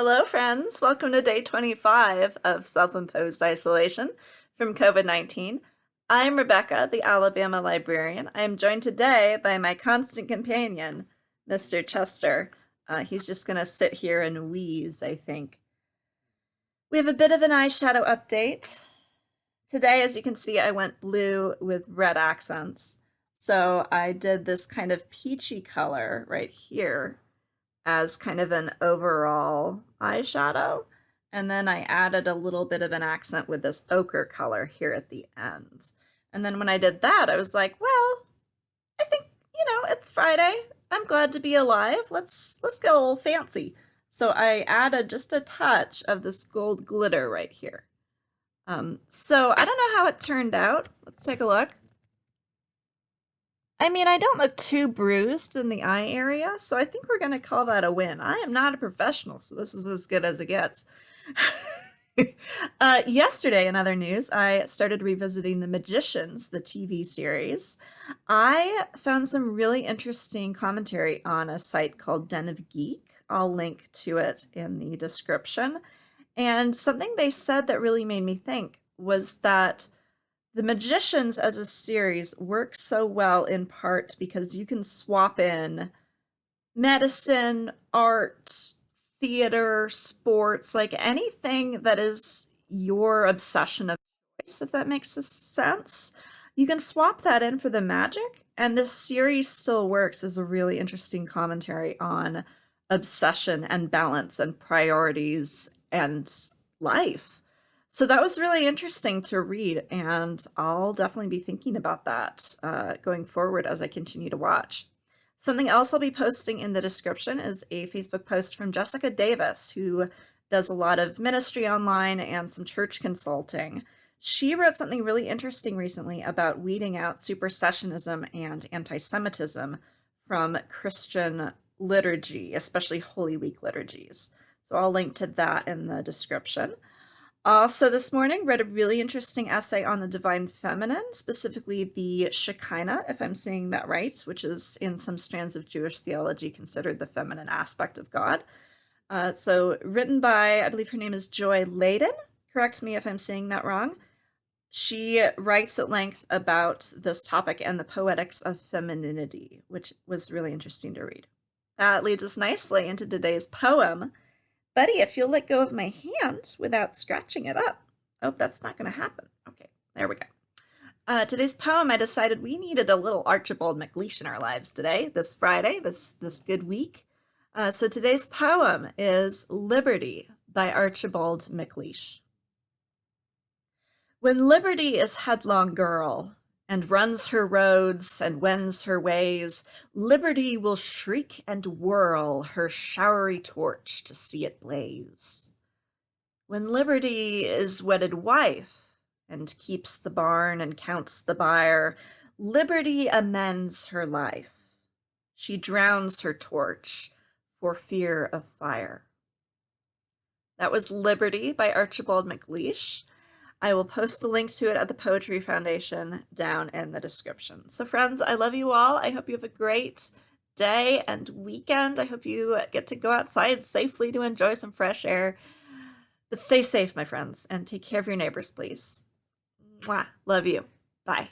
Hello, friends. Welcome to day 25 of self-imposed isolation from COVID-19. I'm Rebecca, the Alabama librarian. I am joined today by my constant companion, Mr. Chester. He's just going to sit here and wheeze, I think. We have a bit of an eyeshadow update. Today, as you can see, I went blue with red accents. So I did this kind of peachy color right here as kind of an overall eyeshadow. And then I added a little bit of an accent with this ochre color here at the end. And then when I did that, I was like, well, I think, it's Friday. I'm glad to be alive. Let's get a little fancy. So I added just a touch of this gold glitter right here. So I don't know how it turned out. Let's take a look. I mean, I don't look too bruised in the eye area, so I think we're going to call that a win. I am not a professional, so this is as good as it gets. Yesterday, in other news, I started revisiting The Magicians, the TV series. I found some really interesting commentary on a site called Den of Geek. I'll link to it in the description. And something they said that really made me think was that The Magicians as a series works so well in part because you can swap in medicine, art, theater, sports, like anything that is your obsession of choice, if that makes sense. You can swap that in for the magic, and this series still works as a really interesting commentary on obsession and balance and priorities and life. So that was really interesting to read, and I'll definitely be thinking about that going forward as I continue to watch. Something else I'll be posting in the description is a Facebook post from Jessica Davis, who does a lot of ministry online and some church consulting. She wrote something really interesting recently about weeding out supersessionism and anti-Semitism from Christian liturgy, especially Holy Week liturgies. So I'll link to that in the description. Also this morning, read a really interesting essay on the divine feminine, specifically the Shekinah, if I'm saying that right, which is in some strands of Jewish theology considered the feminine aspect of God. So written by, I believe her name is Joy Layden. Correct me if I'm saying that wrong. She writes at length about this topic and the poetics of femininity, which was really interesting to read. That leads us nicely into today's poem. Buddy, if you'll let go of my hand without scratching it up. Oh, that's not going to happen. Okay, there we go. Today's poem, I decided we needed a little Archibald MacLeish in our lives today, this Friday, this good week. So today's poem is Liberty by Archibald MacLeish. When liberty is headlong girl, and runs her roads and wends her ways, liberty will shriek and whirl her showery torch to see it blaze. When liberty is wedded wife, and keeps the barn and counts the byre, liberty amends her life. She drowns her torch for fear of fire. That was Liberty by Archibald MacLeish. I will post a link to it at the Poetry Foundation down in the description. So friends, I love you all. I hope you have a great day and weekend. I hope you get to go outside safely to enjoy some fresh air. But stay safe, my friends, and take care of your neighbors, please. Mwah. Love you. Bye.